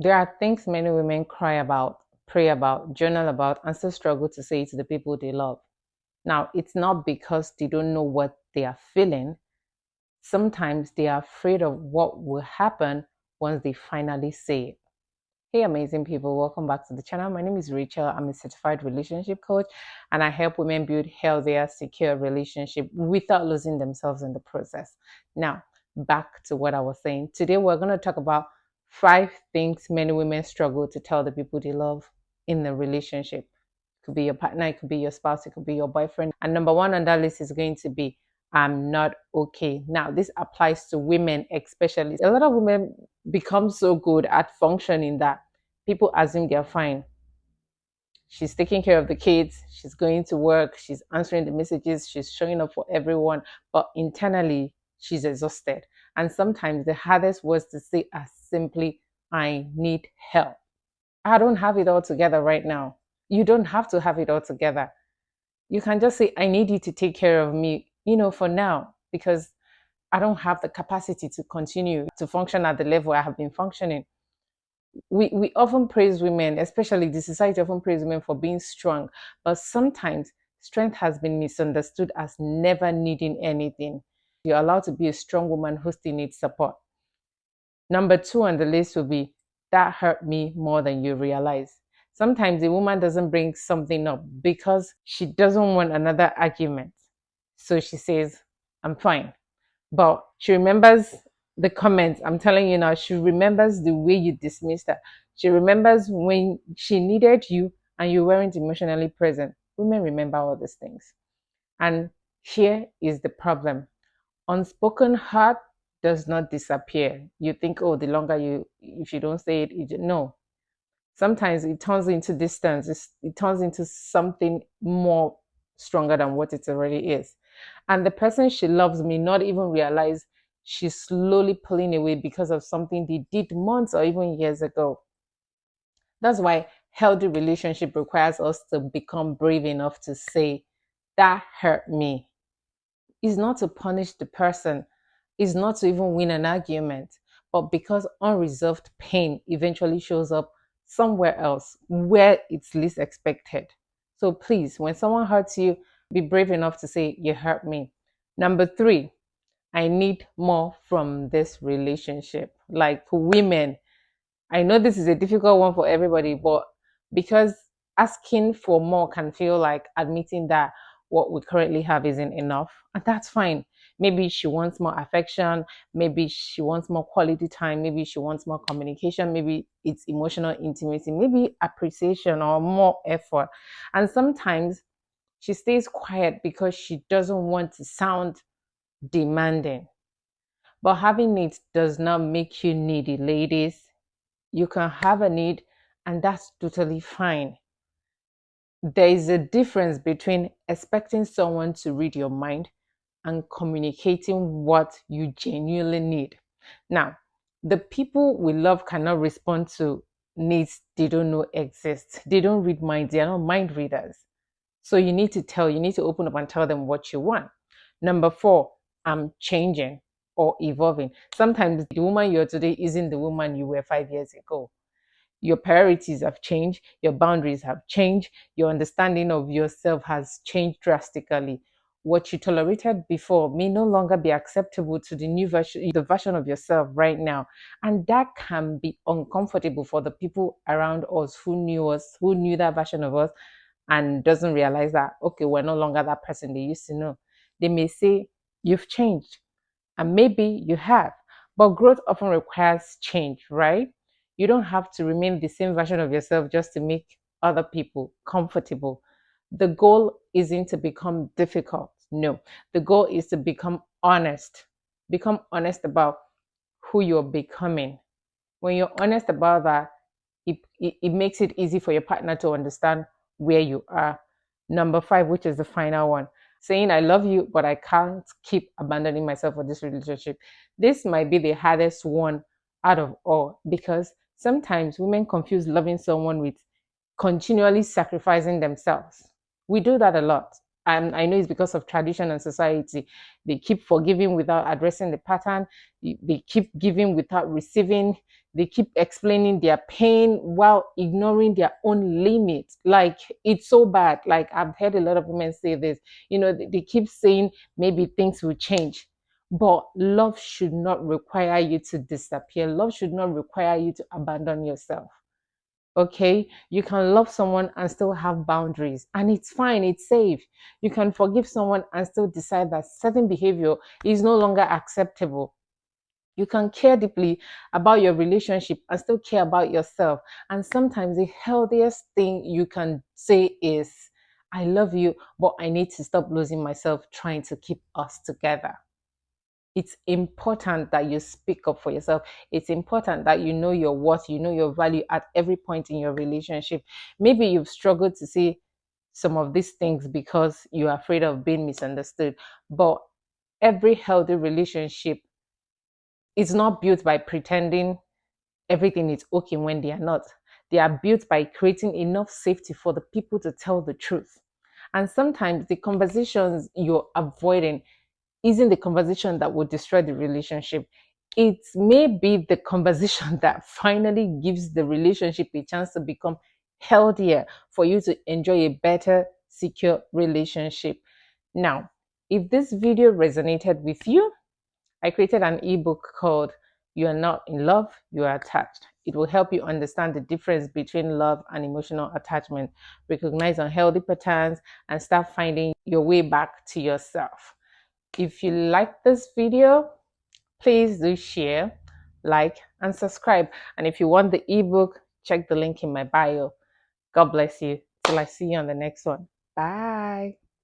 There are things many women cry about, pray about, journal about, and still struggle to say to the people they love. Now, it's not because they don't know what they are feeling. Sometimes they are afraid of what will happen once they finally say it. Hey, amazing people, welcome back to the channel. My name is Rachel. I'm a certified relationship coach, and I help women build healthier, secure relationship without losing themselves in the process. Now, back to what I was saying. Today, we're going to talk about 5 things many women struggle to tell the people they love in the relationship. It could be your partner, it could be your spouse, it could be your boyfriend. And number one on that list is going to be, I'm not okay. Now, this applies to women especially. A lot of women become so good at functioning that people assume they're fine. She's taking care of the kids, she's going to work, she's answering the messages, she's showing up for everyone, but internally, she's exhausted. And sometimes the hardest words to say are simply, I need help. I don't have it all together right now. You don't have to have it all together. You can just say, I need you to take care of me, for now, because I don't have the capacity to continue to function at the level I have been functioning. We often praise women, especially the society often praise women for being strong, but sometimes strength has been misunderstood as never needing anything. You're allowed to be a strong woman who still needs support. Number 2 on the list will be, that hurt me more than you realize. Sometimes a woman doesn't bring something up because she doesn't want another argument. So she says, I'm fine. But she remembers the comments. I'm telling you now, she remembers the way you dismissed her. She remembers when she needed you and you weren't emotionally present. Women remember all these things. And here is the problem. Unspoken hurt does not disappear. You think, oh, the longer if you don't say it, no. Sometimes it turns into distance. It turns into something more stronger than what it already is. And the person she loves may not even realize she's slowly pulling away because of something they did months or even years ago. That's why healthy relationship requires us to become brave enough to say, that hurt me. Is not to punish the person, is not to even win an argument, but because unresolved pain eventually shows up somewhere else where it's least expected. So please, when someone hurts you, be brave enough to say, you hurt me. Number 3, I need more from this relationship. Like women, I know this is a difficult one for everybody, but because asking for more can feel like admitting that what we currently have isn't enough, and that's fine. Maybe she wants more affection, maybe she wants more quality time, maybe she wants more communication, maybe it's emotional intimacy, maybe appreciation or more effort. And sometimes she stays quiet because she doesn't want to sound demanding. But having needs does not make you needy, ladies. You can have a need, and that's totally fine. There is a difference between expecting someone to read your mind and communicating what you genuinely need. Now, the people we love cannot respond to needs they don't know exist. They don't read minds, they are not mind readers. So you need to open up and tell them what you want. Number 4, I'm changing or evolving. Sometimes the woman you're today isn't the woman you were 5 years ago. Your priorities have changed, your boundaries have changed, your understanding of yourself has changed drastically. What you tolerated before may no longer be acceptable to the new version, the version of yourself right now. And that can be uncomfortable for the people around us, who knew that version of us, and doesn't realize that, okay, we're no longer that person they used to know. They may say, you've changed. And maybe you have. But growth often requires change, right? You don't have to remain the same version of yourself just to make other people comfortable. The goal isn't to become difficult. No. The goal is to become honest. Become honest about who you're becoming. When you're honest about that, it makes it easy for your partner to understand where you are. Number 5, which is the final one, saying I love you, but I can't keep abandoning myself for this relationship. This might be the hardest one out of all, because sometimes women confuse loving someone with continually sacrificing themselves. We do that a lot. I know it's because of tradition and society. They keep forgiving without addressing the pattern. They keep giving without receiving. They keep explaining their pain while ignoring their own limits. Like, it's so bad. Like, I've heard a lot of women say this. They keep saying maybe things will change. But love should not require you to disappear. Love should not require you to abandon yourself. Okay, you can love someone and still have boundaries, and it's fine, it's safe. You can forgive someone and still decide that certain behavior is no longer acceptable. You can care deeply about your relationship and still care about yourself. And sometimes the healthiest thing you can say is, I love you, but I need to stop losing myself trying to keep us together. It's important that you speak up for yourself. It's important that you know your worth, you know your value at every point in your relationship. Maybe you've struggled to see some of these things because you're afraid of being misunderstood. But every healthy relationship is not built by pretending everything is okay when they are not. They are built by creating enough safety for the people to tell the truth. And sometimes the conversations you're avoiding isn't the conversation that will destroy the relationship. It may be the conversation that finally gives the relationship a chance to become healthier for you to enjoy a better, secure relationship. Now, if this video resonated with you, I created an ebook called You Are Not in Love, You Are Attached. It will help you understand the difference between love and emotional attachment, recognize unhealthy patterns, and start finding your way back to yourself. If you like this video, please do share, like, and subscribe. And if you want the ebook, check the link in my bio. God bless you. Till I see you on the next one. Bye.